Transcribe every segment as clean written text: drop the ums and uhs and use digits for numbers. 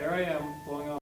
There I am, blowing off.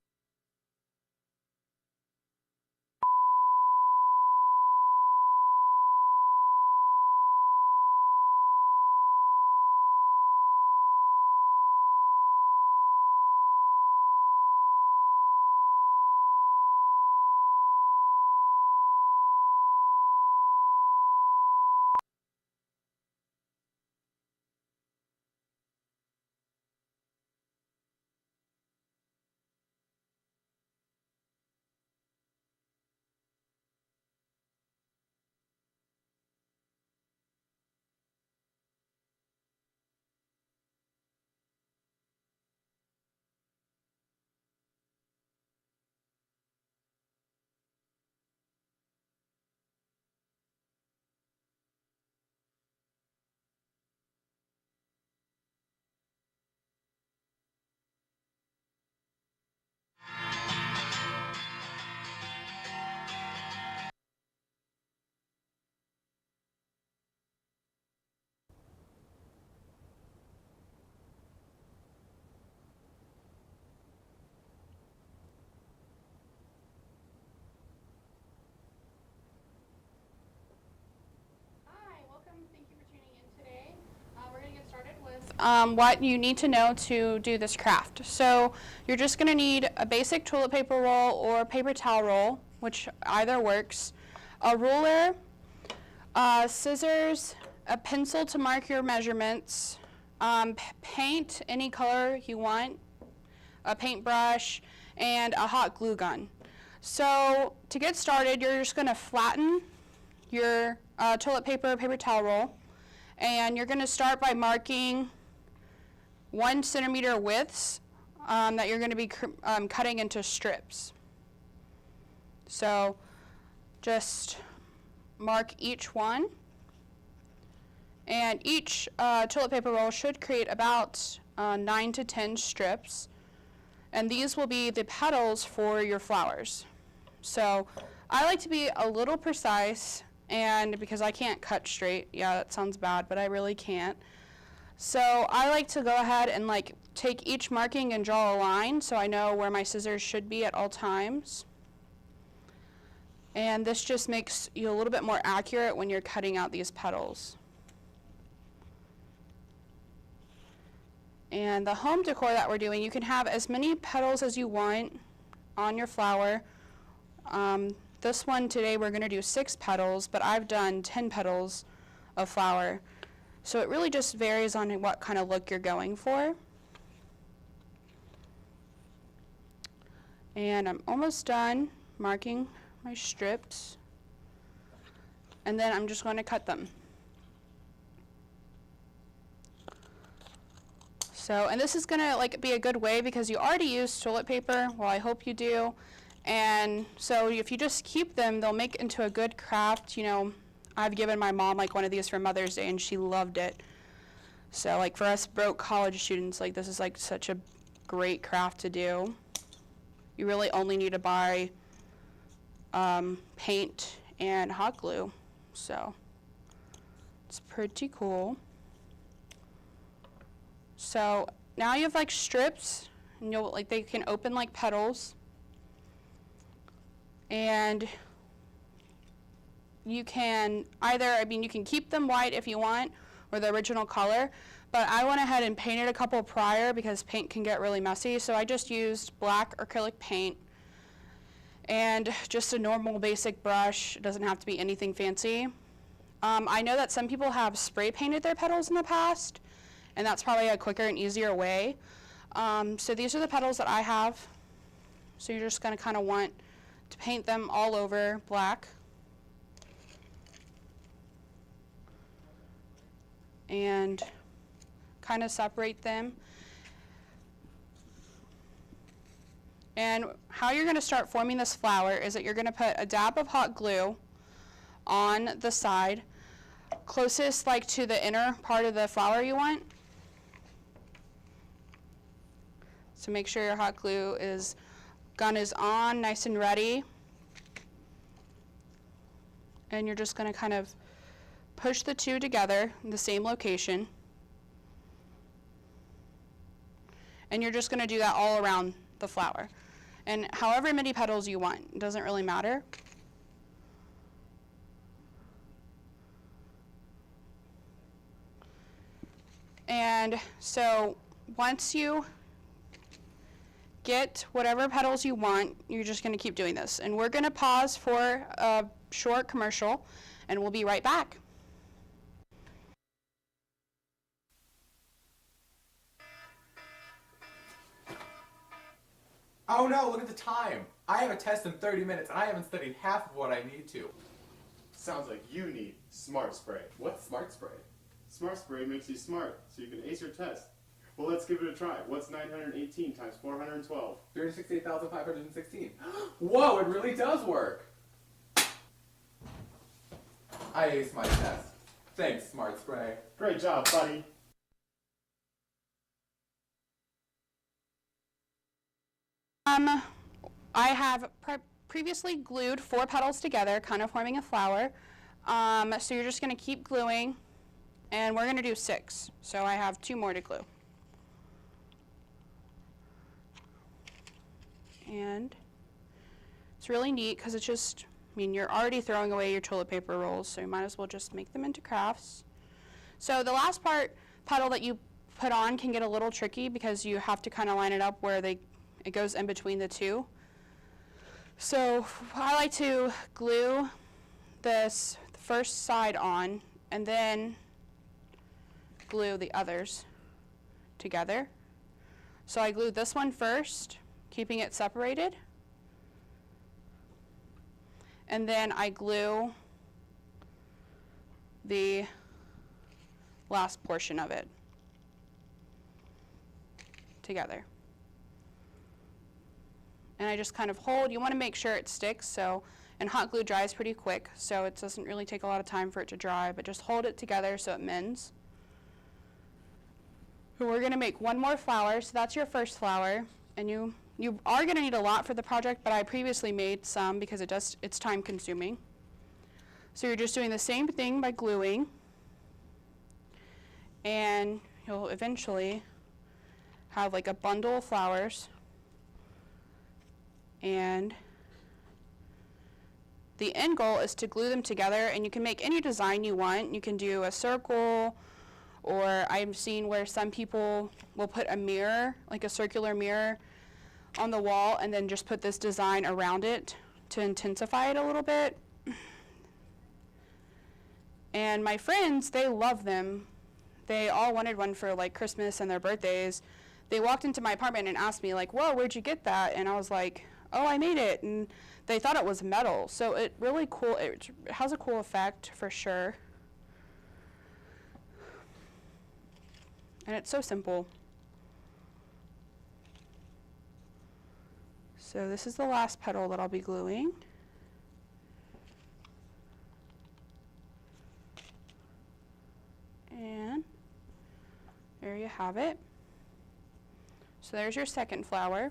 What you need to know to do this craft. So you're just going to need a basic toilet paper roll or paper towel roll, which either works, a ruler, scissors, a pencil to mark your measurements, paint any color you want, a paintbrush, and a hot glue gun. So to get started, you're just going to flatten your toilet paper, paper towel roll, and you're going to start by marking 1 centimeter widths that you're going to be cutting into strips. So just mark each one, and each toilet paper roll should create about 9 to 10 strips, and these will be the petals for your flowers. So I like to be a little precise, and because I can't cut straight, yeah, that sounds bad, but I really can't. So I like to go ahead and take each marking and draw a line so I know where my scissors should be at all times. And this just makes you a little bit more accurate when you're cutting out these petals. And the home decor that we're doing, you can have as many petals as you want on your flower. This one today we're going to do 6 petals, but I've done 10 petals of flower. So it really just varies on what kind of look you're going for. And I'm almost done marking my strips. And then I'm just going to cut them. So, and this is going to be a good way because you already use toilet paper. Well, I hope you do. And so if you just keep them, they'll make into a good craft. You know, I've given my mom one of these for Mother's Day and she loved it. So for us broke college students, this is such a great craft to do. You really only need to buy paint and hot glue. So it's pretty cool. So now you have strips, and you'll they can open like petals. And you can either, you can keep them white if you want, or the original color, but I went ahead and painted a couple prior because paint can get really messy, so I just used black acrylic paint and just a normal basic brush. It doesn't have to be anything fancy. I know that some people have spray painted their petals in the past, and that's probably a quicker and easier way. So these are the petals that I have. So you're just going to kind of want to paint them all over black. And kind of separate them. And how you're going to start forming this flower is that you're going to put a dab of hot glue on the side, closest to the inner part of the flower you want. So make sure your hot glue gun is on, nice and ready. And you're just going to kind of push the two together in the same location. And you're just going to do that all around the flower. And however many petals you want, it doesn't really matter. And so once you get whatever petals you want, you're just going to keep doing this. And we're going to pause for a short commercial, and we'll be right back. Oh no, look at the time. I have a test in 30 minutes and I haven't studied half of what I need to. Sounds like you need Smart Spray. What's Smart Spray? Smart Spray makes you smart, so you can ace your test. Well, let's give it a try. What's 918 times 412? 368,516. Whoa, it really does work. I aced my test. Thanks, Smart Spray. Great job, buddy. I have previously glued 4 petals together, kind of forming a flower. So you're just going to keep gluing, and we're going to do 6. So I have 2 more to glue. And it's really neat because it's just, I mean, you're already throwing away your toilet paper rolls, so you might as well just make them into crafts. So the last petal that you put on can get a little tricky because you have to kind of line it up where it goes in between the 2. So I like to glue this first side on and then glue the others together. So I glued this one first, keeping it separated. And then I glue the last portion of it together. And I just kind of hold. You want to make sure it sticks, and hot glue dries pretty quick, so it doesn't really take a lot of time for it to dry, but just hold it together so it mends. And we're going to make 1 more flower, so that's your first flower. And you are going to need a lot for the project, but I previously made some because it's time consuming. So you're just doing the same thing by gluing, and you'll eventually have like a bundle of flowers. And the end goal is to glue them together, and you can make any design you want. You can do a circle, or I've seen where some people will put a mirror, like a circular mirror, on the wall and then just put this design around it to intensify it a little bit. And my friends, they love them. They all wanted one for like Christmas and their birthdays. They walked into my apartment and asked me like, whoa, where'd you get that? And I was like, oh, I made it. And they thought it was metal. So it has a cool effect for sure. And it's so simple. So this is the last petal that I'll be gluing. And there you have it. So there's your second flower.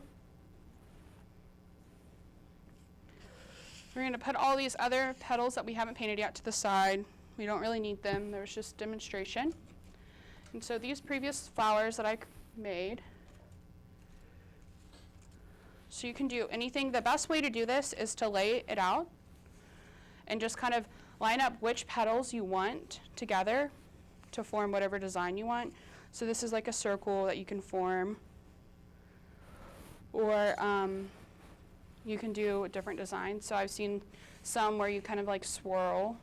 We're going to put all these other petals that we haven't painted yet to the side. We don't really need them. There was just demonstration. And so these previous flowers that I made, so you can do anything. The best way to do this is to lay it out and just kind of line up which petals you want together to form whatever design you want. So this is like a circle that you can form, or you can do different designs. So I've seen some where you kind of like swirl,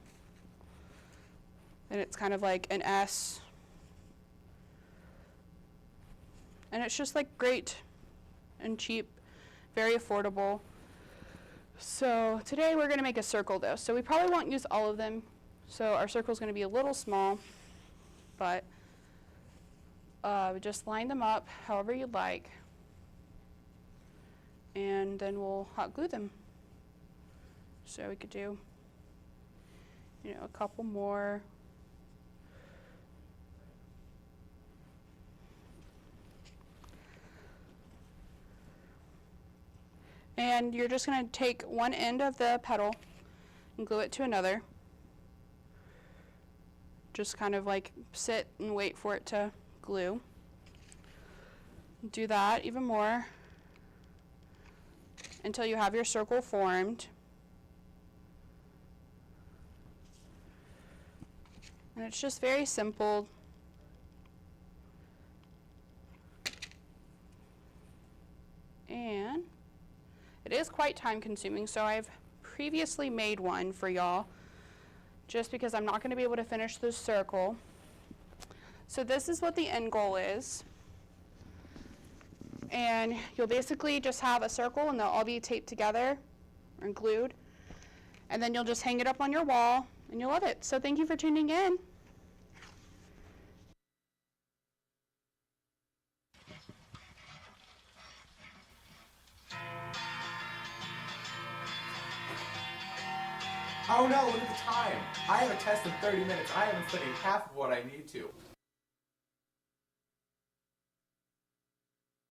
and it's kind of like an S. And it's just like great and cheap, very affordable. So today we're going to make a circle though. So we probably won't use all of them. So our circle is going to be a little small, but just line them up however you'd like. And then we'll hot glue them. So we could do, a couple more. And you're just going to take one end of the petal and glue it to another. Just kind of like sit and wait for it to glue. Do that even more. until you have your circle formed. And it's just very simple. And it is quite time consuming, so I've previously made one for y'all just because I'm not going to be able to finish this circle. So this is what the end goal is. And you'll basically just have a circle and they'll all be taped together or glued. And then you'll just hang it up on your wall and you'll love it. So thank you for tuning in. Oh no, look at the time. I have a test in 30 minutes. I haven't studied half of what I need to.